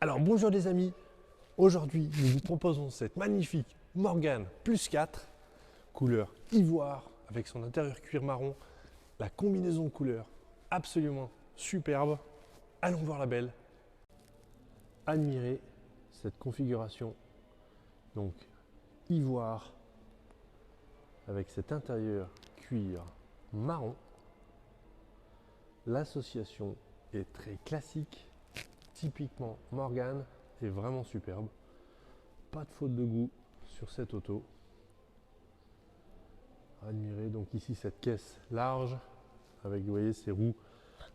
Alors bonjour les amis, aujourd'hui nous vous proposons cette magnifique Morgane Plus 4, couleur ivoire avec son intérieur cuir marron, la combinaison de couleurs absolument superbe. Allons voir la belle. Admirez cette configuration, donc ivoire avec cet intérieur cuir marron. L'association est très classique. Typiquement Morgane est vraiment superbe. Pas de faute de goût sur cette auto. Admirez donc ici cette caisse large avec, vous voyez, ces roues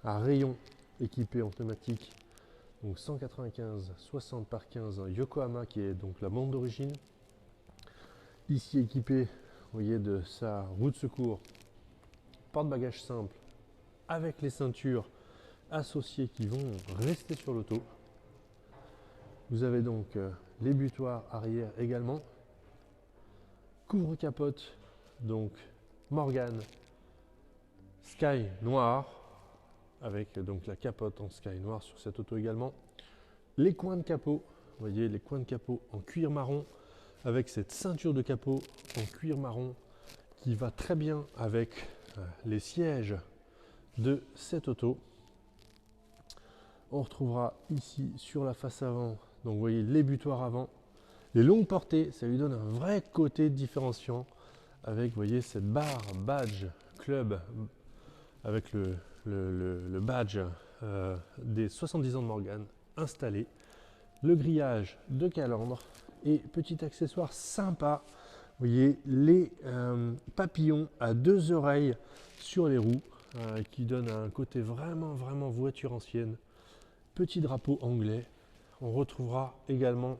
à rayons équipées en pneumatique. Donc 195 60 par 15 Yokohama qui est donc la bande d'origine. Ici équipé, vous voyez, de sa roue de secours, porte-bagages simple avec les ceintures associées qui vont rester sur l'auto. Vous avez donc les butoirs arrière également. Couvre-capote, donc Morgane Sky noir, avec donc la capote en Sky noir sur cette auto également. Les coins de capot, vous voyez les coins de capot en cuir marron, avec cette ceinture de capot en cuir marron qui va très bien avec les sièges de cette auto. On retrouvera ici sur la face avant, donc vous voyez les butoirs avant, les longues portées, ça lui donne un vrai côté différenciant avec, vous voyez, cette barre badge club avec le badge des 70 ans de Morgane installé, le grillage de calandre et petit accessoire sympa, vous voyez les papillons à deux oreilles sur les roues qui donnent un côté vraiment voiture ancienne. Petit drapeau anglais. On retrouvera également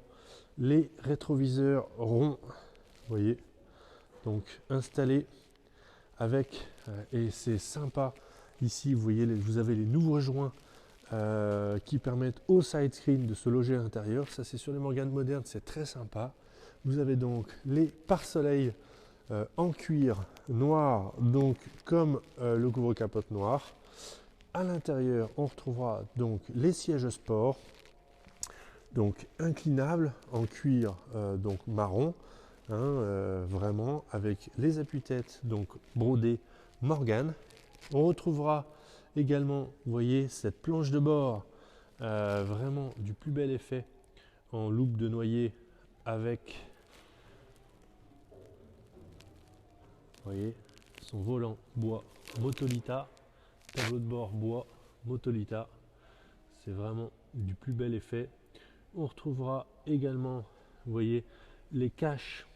les rétroviseurs ronds, vous voyez, donc installés avec, et c'est sympa, ici vous voyez, vous avez les nouveaux joints qui permettent au side screen de se loger à l'intérieur. Ça c'est sur les Morgane modernes, c'est très sympa. Vous avez donc les pare-soleil en cuir noir, donc comme le couvre-capote noir. À l'intérieur, on retrouvera donc les sièges sport, donc inclinables en cuir donc marron, hein, vraiment avec les appuis-têtes donc brodés Morgane. On retrouvera également, vous voyez, cette planche de bord vraiment du plus bel effet en loupe de noyer avec, vous voyez, son volant bois Motolita, tableau de bord bois Motolita, c'est vraiment du plus bel effet. On retrouvera également, vous voyez, les caches,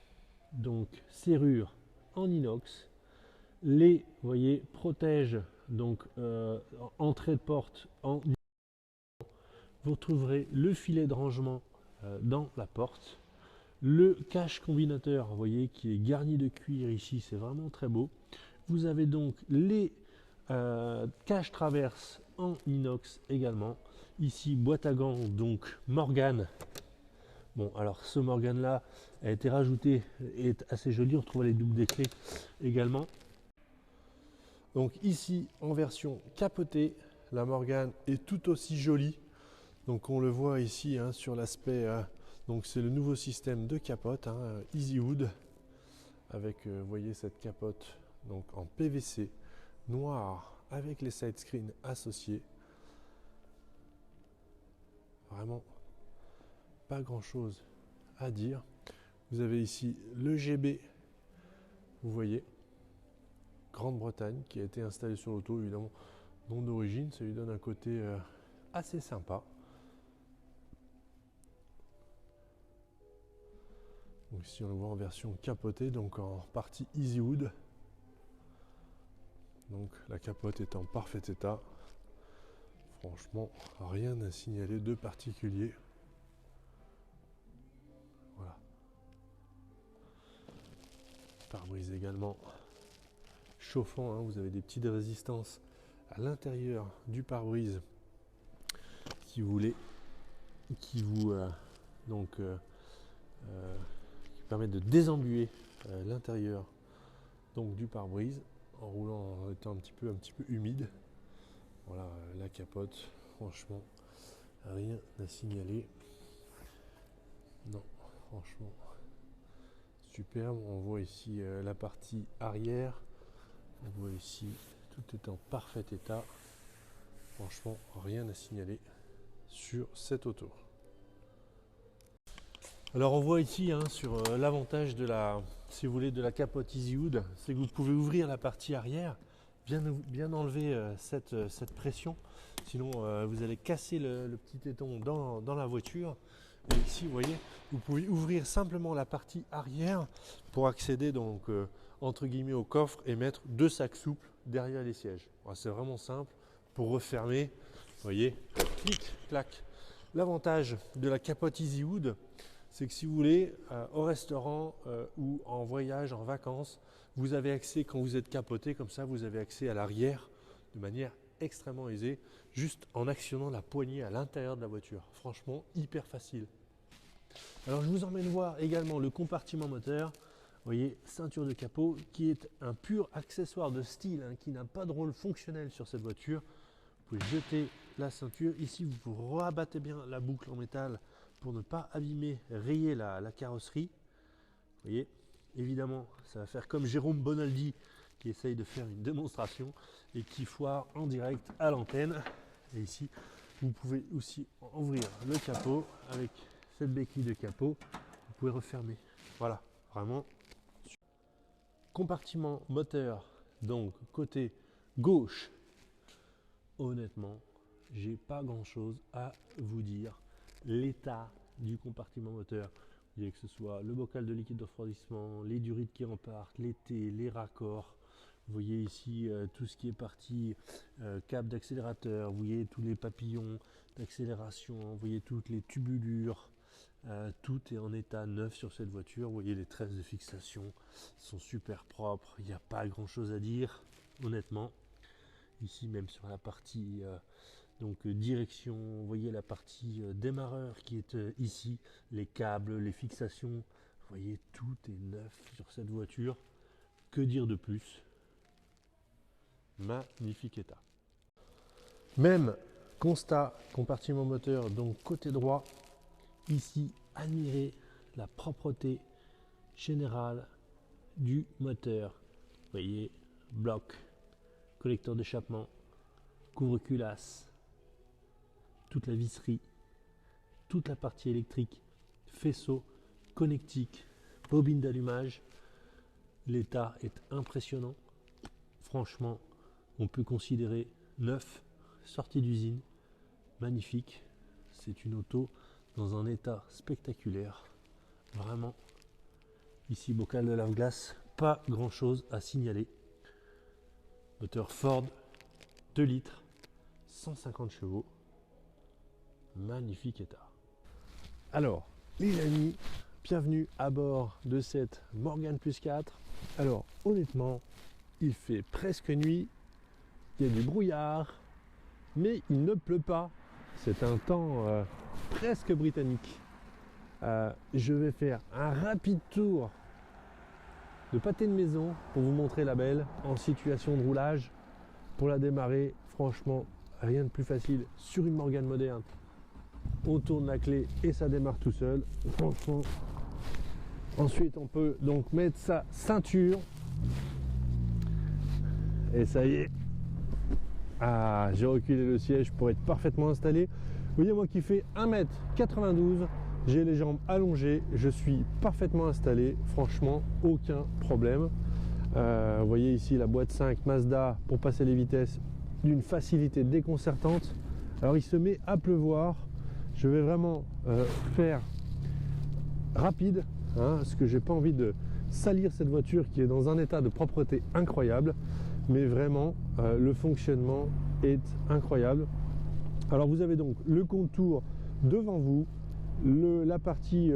donc serrure en inox, les, vous voyez, protège donc entrée de porte en inox. Vous retrouverez le filet de rangement dans la porte, le cache combinateur, vous voyez, qui est garni de cuir ici, c'est vraiment très beau. Vous avez donc les cache traverse en inox également. Ici boîte à gants donc Morgane. Bon, alors ce Morgane là a été rajouté, est assez joli. On retrouve les doubles des clés également. Donc ici en version capotée, la Morgane est tout aussi jolie. Donc on le voit ici hein, sur l'aspect. Donc c'est le nouveau système de capote hein, Easywood avec vous voyez cette capote donc en PVC noir avec les side screens associés. Vraiment pas grand chose à dire. Vous avez ici le GB, vous voyez, Grande-Bretagne qui a été installé sur l'auto, évidemment non d'origine, ça lui donne un côté assez sympa. Donc ici on le voit en version capotée, donc en partie Easywood. Donc la capote est en parfait état. Franchement, rien à signaler de particulier. Voilà. Pare-brise également chauffant, hein, vous avez des petites résistances à l'intérieur du pare-brise qui vous qui permettent de désembuer l'intérieur donc du pare-brise en roulant en étant un petit peu humide. Voilà la capote, franchement rien à signaler. Non, franchement, superbe. On voit ici la partie arrière. On voit ici, tout est en parfait état. Franchement, rien à signaler sur cette auto. Alors on voit ici sur l'avantage de la, si vous voulez, de la capote EasyWood, c'est que vous pouvez ouvrir la partie arrière, bien enlever cette pression, sinon vous allez casser le petit téton dans la voiture. Et ici, vous voyez, vous pouvez ouvrir simplement la partie arrière pour accéder donc entre guillemets au coffre et mettre 2 sacs souples derrière les sièges. Voilà, c'est vraiment simple pour refermer. Vous voyez, clic, clac. L'avantage de la capote EasyWood, c'est que si vous voulez, au restaurant ou en voyage, en vacances, vous avez accès, quand vous êtes capoté comme ça, vous avez accès à l'arrière de manière extrêmement aisée, juste en actionnant la poignée à l'intérieur de la voiture. Franchement, hyper facile. Alors je vous emmène voir également le compartiment moteur. Vous voyez, ceinture de capot, qui est un pur accessoire de style, qui n'a pas de rôle fonctionnel sur cette voiture. Vous pouvez jeter la ceinture. Ici, vous rabattez bien la boucle en métal pour ne pas abîmer, rayer la carrosserie. Vous voyez, évidemment, ça va faire comme Jérôme Bonaldi qui essaye de faire une démonstration et qui foire en direct à l'antenne. Et ici, vous pouvez aussi ouvrir le capot avec cette béquille de capot. Vous pouvez refermer. Voilà, vraiment. Compartiment moteur, donc côté gauche. Honnêtement, j'ai pas grand chose à vous dire. L'état du compartiment moteur, vous voyez que ce soit le bocal de liquide de refroidissement, les durites qui en partent, les raccords. Vous voyez ici tout ce qui est parti câble d'accélérateur, vous voyez tous les papillons d'accélération, vous voyez toutes les tubulures. Tout est en état neuf sur cette voiture. Vous voyez les tresses de fixation sont super propres. Il n'y a pas grand chose à dire, honnêtement. Ici, même sur la partie direction, vous voyez la partie démarreur qui est ici, les câbles, les fixations. Vous voyez, tout est neuf sur cette voiture. Que dire de plus? Magnifique état. Même constat, compartiment moteur, donc côté droit. Ici, admirez la propreté générale du moteur. Vous voyez, bloc, collecteur d'échappement, couvre-culasse, toute la visserie, toute la partie électrique, faisceau, connectique, bobine d'allumage. L'état est impressionnant. Franchement, on peut considérer neuf, sortie d'usine, magnifique. C'est une auto dans un état spectaculaire, vraiment. Ici, bocal de lave-glace, pas grand chose à signaler. Moteur Ford, 2 litres, 150 chevaux, magnifique état. Alors, les amis, bienvenue à bord de cette Morgan Plus 4. Alors, honnêtement, il fait presque nuit, il y a du brouillard, mais il ne pleut pas. C'est un temps presque britannique. Je vais faire un rapide tour de pâté de maison pour vous montrer la belle en situation de roulage. Pour la démarrer, franchement, rien de plus facile sur une Morgan moderne. On tourne la clé et ça démarre tout seul. Franchement. Ensuite, on peut donc mettre sa ceinture. Et ça y est. Ah, j'ai reculé le siège pour être parfaitement installé. Vous voyez, moi qui fais 1m92, j'ai les jambes allongées, je suis parfaitement installé, franchement, aucun problème. Vous voyez ici la boîte 5 Mazda pour passer les vitesses d'une facilité déconcertante. Alors il se met à pleuvoir, je vais vraiment faire rapide, parce que j'ai pas envie de salir cette voiture qui est dans un état de propreté incroyable. Mais vraiment, le fonctionnement est incroyable. Alors vous avez donc le contour devant vous, la partie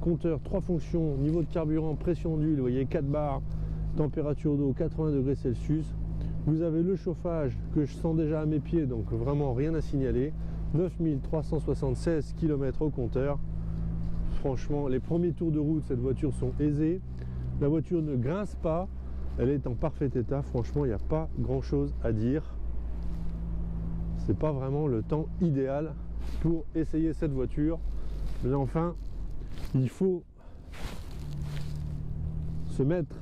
compteur 3 fonctions, niveau de carburant, pression d'huile, vous voyez 4 barres, température d'eau 80 degrés Celsius. Vous avez le chauffage que je sens déjà à mes pieds, donc vraiment rien à signaler. 9376 km au compteur. Franchement, les premiers tours de route, cette voiture sont aisés. La voiture ne grince pas. Elle est en parfait état, franchement il n'y a pas grand chose à dire. C'est pas vraiment le temps idéal pour essayer cette voiture. Mais enfin, il faut se mettre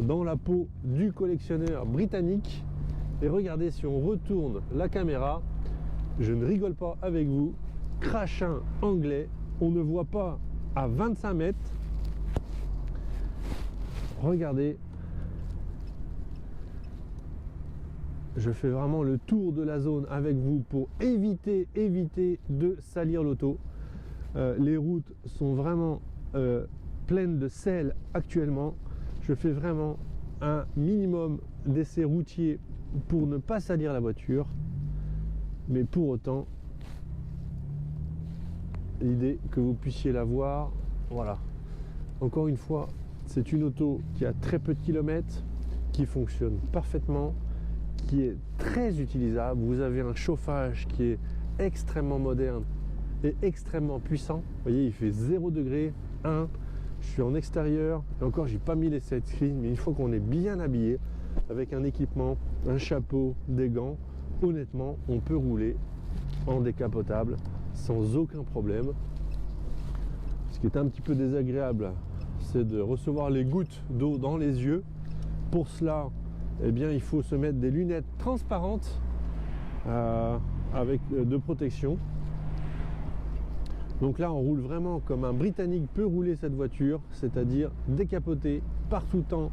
dans la peau du collectionneur britannique. Et regardez, si on retourne la caméra, je ne rigole pas avec vous, crachin anglais, on ne voit pas à 25 mètres. Regardez, je fais vraiment le tour de la zone avec vous pour éviter de salir l'auto. Les routes sont vraiment pleines de sel actuellement. Je fais vraiment un minimum d'essais routiers pour ne pas salir la voiture. Mais pour autant, l'idée que vous puissiez la voir, voilà. Encore une fois, c'est une auto qui a très peu de kilomètres, qui fonctionne parfaitement, qui est très utilisable. Vous avez un chauffage qui est extrêmement moderne et extrêmement puissant. Vous voyez, il fait 0 degré, 1. Je suis en extérieur, et encore, j'ai pas mis les side screens, mais une fois qu'on est bien habillé, avec un équipement, un chapeau, des gants, honnêtement, on peut rouler en décapotable sans aucun problème. Ce qui est un petit peu désagréable, c'est de recevoir les gouttes d'eau dans les yeux. Pour cela, eh bien, il faut se mettre des lunettes transparentes avec de protection. Donc là, on roule vraiment comme un Britannique peut rouler cette voiture, c'est-à-dire décapoté par tout temps.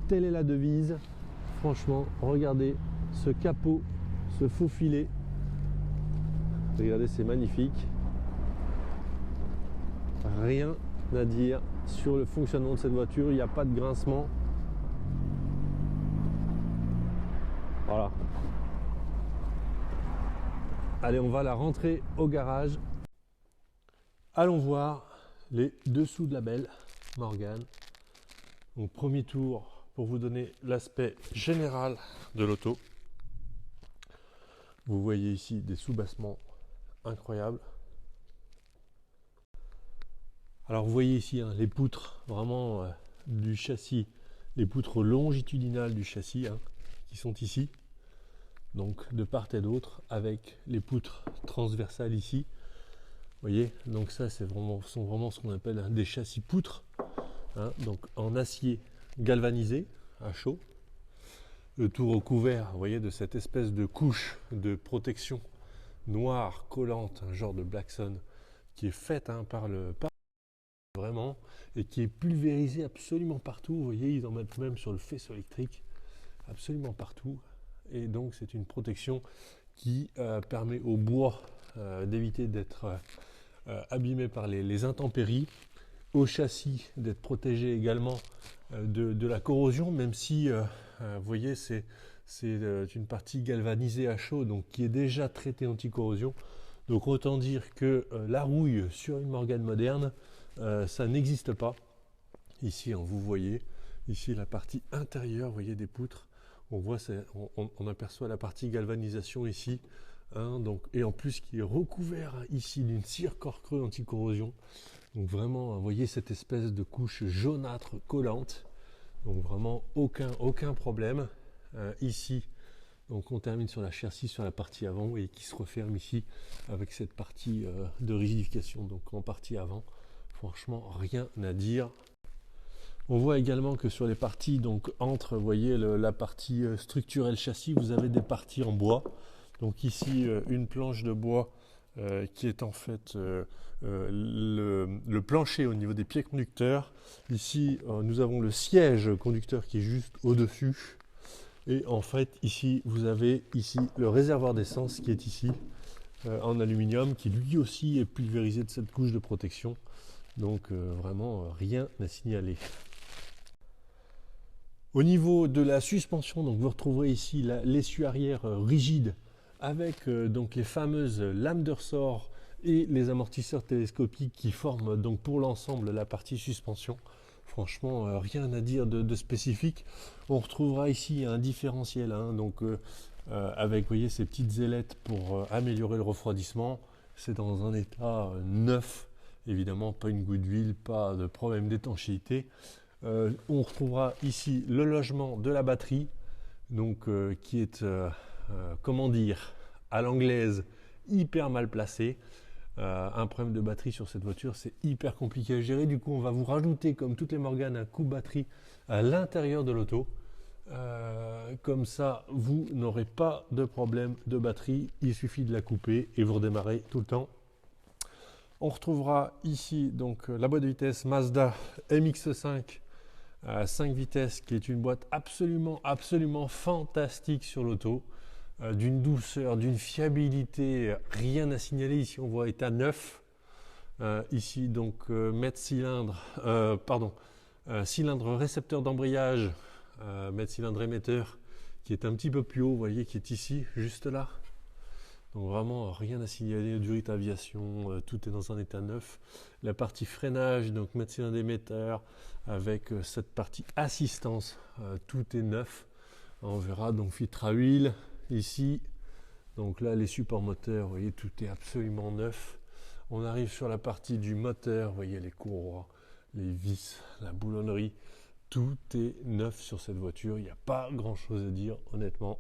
Telle est la devise. Franchement, regardez ce capot, ce faux filet. Regardez, c'est magnifique. Rien à dire sur le fonctionnement de cette voiture, il n'y a pas de grincement. Voilà. Allez, on va la rentrer au garage. Allons voir les dessous de la belle Morgan. Donc premier tour pour vous donner l'aspect général de l'auto. Vous voyez ici des soubassements incroyables. Alors vous voyez ici les poutres vraiment du châssis, les poutres longitudinales du châssis qui sont ici. Donc de part et d'autre avec les poutres transversales ici. Vous voyez, donc ça sont vraiment ce qu'on appelle des châssis poutres, donc en acier galvanisé à chaud, le tout recouvert, vous voyez, de cette espèce de couche de protection noire collante, un genre de Blackson qui est faite par vraiment et qui est pulvérisée absolument partout. Vous voyez, ils en mettent même sur le faisceau électrique, absolument partout. Et donc c'est une protection qui permet au bois d'éviter d'être abîmé par les intempéries, au châssis d'être protégé également de la corrosion, même si vous voyez c'est une partie galvanisée à chaud, donc qui est déjà traitée anti-corrosion. Donc autant dire que la rouille sur une Morgan moderne, ça n'existe pas. Ici, vous voyez ici la partie intérieure, vous voyez des poutres. On voit, on aperçoit la partie galvanisation ici. Donc, et en plus qui est recouvert ici d'une cire corps creux anti-corrosion. Donc vraiment, vous voyez cette espèce de couche jaunâtre collante. Donc vraiment aucun problème. Ici, donc on termine sur la châssis sur la partie avant et qui se referme ici avec cette partie de rigidification. Donc en partie avant, franchement rien à dire. On voit également que sur les parties donc entre, vous voyez la partie structurelle châssis, vous avez des parties en bois. Donc ici, une planche de bois qui est en fait le plancher au niveau des pieds conducteurs. Ici, nous avons le siège conducteur qui est juste au-dessus. Et en fait, ici, vous avez ici le réservoir d'essence qui est ici en aluminium, qui lui aussi est pulvérisé de cette couche de protection. Donc vraiment rien à signaler. Au niveau de la suspension, donc vous retrouverez ici l'essieu arrière rigide avec donc les fameuses lames de ressort et les amortisseurs télescopiques qui forment donc pour l'ensemble la partie suspension. Franchement, rien à dire de spécifique. On retrouvera ici un différentiel, donc avec, vous voyez, ces petites ailettes pour améliorer le refroidissement. C'est dans un état neuf, évidemment, pas une goutte d'huile, pas de problème d'étanchéité. On retrouvera ici le logement de la batterie, donc qui est comment dire, à l'anglaise, hyper mal placé. un problème de batterie sur cette voiture, c'est hyper compliqué à gérer. Du coup, on va vous rajouter, comme toutes les Morgane, un coupe batterie à l'intérieur de l'auto. Comme ça, vous n'aurez pas de problème de batterie. Il suffit de la couper et vous redémarrez tout le temps. On retrouvera ici donc la boîte de vitesse Mazda MX-5 à 5 vitesses, qui est une boîte absolument fantastique sur l'auto. D'une douceur, d'une fiabilité, rien à signaler. Ici on voit état neuf. Ici donc mètre cylindre, cylindre récepteur d'embrayage, mètre cylindre émetteur, qui est un petit peu plus haut, vous voyez, qui est ici, juste là. Donc vraiment rien à signaler, Durit Aviation, tout est dans un état neuf. La partie freinage, donc mètre cylindre émetteur, avec cette partie assistance, tout est neuf. On verra donc filtre à huile. Ici, donc là les supports moteurs, vous voyez, tout est absolument neuf. On arrive sur la partie du moteur, vous voyez les courroies, les vis, la boulonnerie, tout est neuf sur cette voiture. Il n'y a pas grand chose à dire, honnêtement.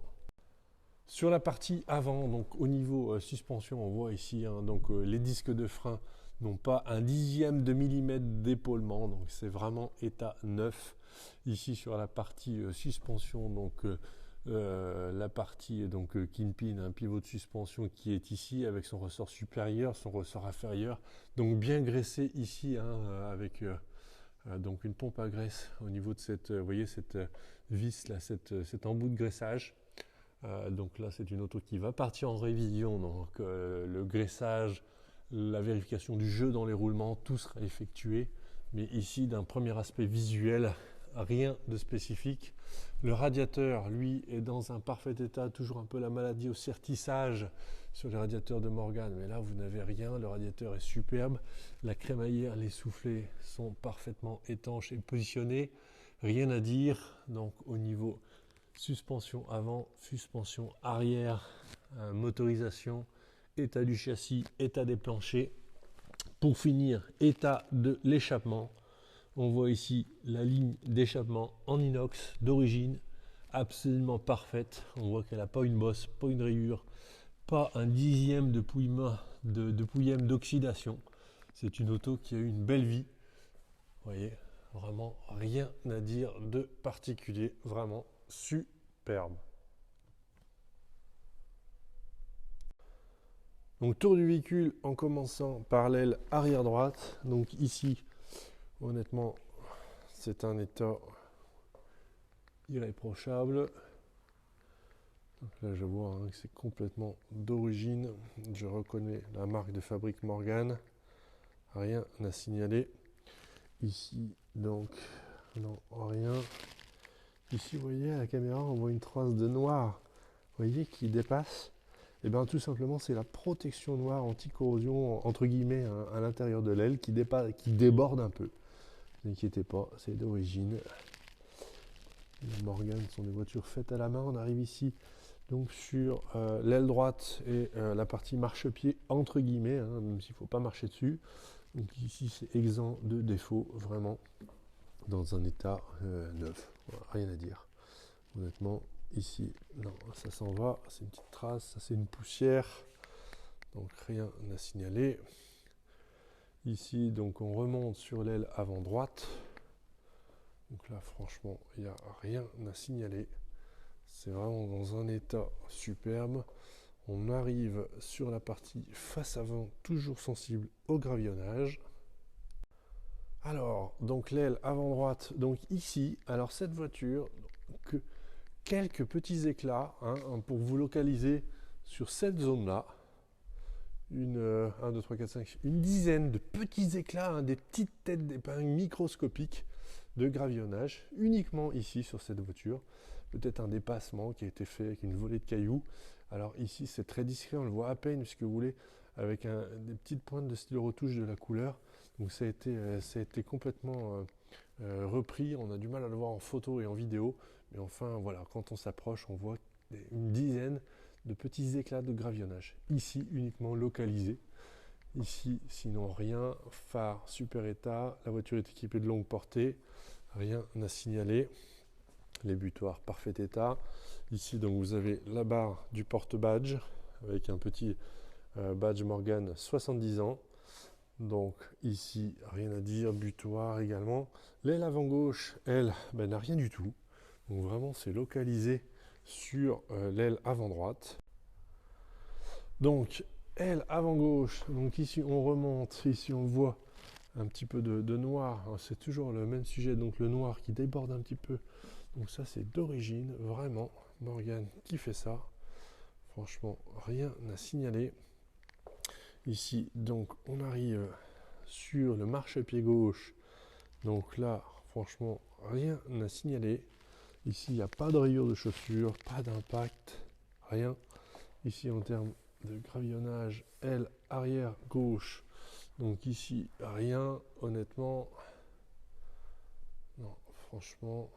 Sur la partie avant, donc au niveau suspension, on voit ici donc les disques de frein n'ont pas un dixième de millimètre d'épaulement, donc c'est vraiment état neuf. Ici sur la partie suspension, donc la partie Kingpin, un pivot de suspension qui est ici avec son ressort supérieur, son ressort inférieur, donc bien graissé ici avec donc une pompe à graisse au niveau de cette, vous voyez cette vis là, cet embout de graissage. Donc là c'est une auto qui va partir en révision, donc le graissage, la vérification du jeu dans les roulements, tout sera effectué. Mais ici d'un premier aspect visuel, rien de spécifique. Le radiateur, lui, est dans un parfait état, toujours un peu la maladie au sertissage sur les radiateurs de Morgane, mais là vous n'avez rien, le radiateur est superbe. La crémaillère, les soufflets sont parfaitement étanches et positionnés, rien à dire. Donc au niveau suspension avant, suspension arrière, motorisation, état du châssis, état des planchers. Pour finir, état de l'échappement. On voit ici la ligne d'échappement en inox d'origine, absolument parfaite. On voit qu'elle n'a pas une bosse, pas une rayure, pas un dixième de pouillème d'oxydation. C'est une auto qui a eu une belle vie. Vous voyez, vraiment rien à dire de particulier, vraiment superbe. Donc tour du véhicule en commençant par l'aile arrière droite. Donc ici, honnêtement, c'est un état irréprochable. Donc là, je vois que c'est complètement d'origine. Je reconnais la marque de fabrique Morgane. Rien à signaler. Ici, donc, non, rien. Ici, vous voyez, à la caméra, on voit une trace de noir, vous voyez, qui dépasse. Et bien, tout simplement, c'est la protection noire anti-corrosion, entre guillemets, à l'intérieur de l'aile, qui déborde un peu. Ne vous inquiétez pas, c'est d'origine. Les Morgane sont des voitures faites à la main. On arrive ici donc sur l'aile droite et la partie marchepied, entre guillemets, même s'il ne faut pas marcher dessus. Donc ici, c'est exempt de défauts, vraiment, dans un état neuf. Voilà, rien à dire. Honnêtement, ici, non, ça s'en va. C'est une petite trace, ça c'est une poussière. Donc rien à signaler. Ici, donc on remonte sur l'aile avant droite. Donc là, franchement, il n'y a rien à signaler. C'est vraiment dans un état superbe. On arrive sur la partie face avant, toujours sensible au gravillonnage. Alors, donc l'aile avant droite, donc ici, alors cette voiture, quelques petits éclats pour vous localiser sur cette zone-là. Une dizaine de petits éclats, des petites têtes d'épingle microscopiques de gravillonnage, uniquement ici sur cette voiture. Peut-être un dépassement qui a été fait avec une volée de cailloux. Alors ici c'est très discret, on le voit à peine puisque vous voulez, avec des petites pointes de stylo retouche de la couleur. Donc ça a été complètement repris, on a du mal à le voir en photo et en vidéo. Mais enfin voilà, quand on s'approche, on voit une dizaine de petits éclats de gravillonnage. Ici uniquement localisé. Ici sinon rien, phare super état, la voiture est équipée de longue portée, rien à signaler. Les butoirs parfait état. Ici donc vous avez la barre du porte-badge avec un petit badge Morgan 70 ans. Donc ici, rien à dire, butoir également. L'aile avant gauche, elle, ben, n'a rien du tout. Donc vraiment, c'est localisé sur l'aile avant droite. Donc, aile avant gauche, donc ici on remonte, ici on voit un petit peu de noir. C'est toujours le même sujet, donc le noir qui déborde un petit peu. Donc ça c'est d'origine, vraiment, Morgan qui fait ça. Franchement, rien à signaler. Ici, donc, on arrive sur le marchepied gauche. Donc là, franchement, rien à signaler. Ici, il n'y a pas de rayure de chaussure, pas d'impact, rien. Ici, en termes de gravillonnage, aile arrière gauche. Donc ici, rien, honnêtement. Non, franchement,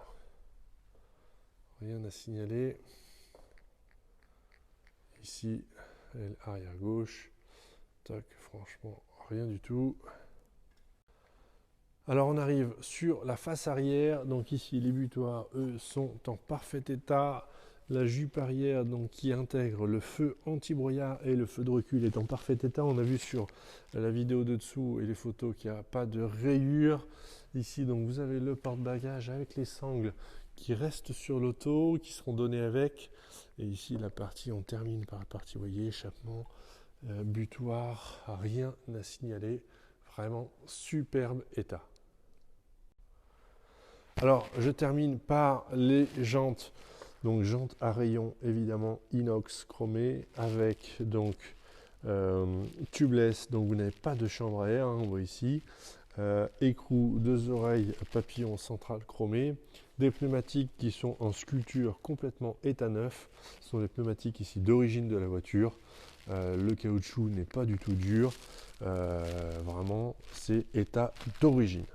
rien à signaler. Ici, aile arrière gauche. Tac, franchement, rien du tout. Alors on arrive sur la face arrière, donc ici les butoirs, eux, sont en parfait état. La jupe arrière, donc, qui intègre le feu anti-brouillard et le feu de recul, est en parfait état. On a vu sur la vidéo de dessous et les photos qu'il n'y a pas de rayures. Ici, donc, vous avez le porte-bagages avec les sangles qui restent sur l'auto, qui seront données avec. Et ici, la partie, on termine par la partie, vous voyez, échappement, butoir, rien à signaler. Vraiment superbe état. Alors, je termine par les jantes. Donc, jantes à rayons, évidemment, inox chromé, avec donc tubeless, donc vous n'avez pas de chambre à air, hein, on voit ici. Écrou, 2 oreilles, papillon central chromé. Des pneumatiques qui sont en sculpture complètement état neuf. Ce sont des pneumatiques ici d'origine de la voiture. Le caoutchouc n'est pas du tout dur. Vraiment, c'est état d'origine.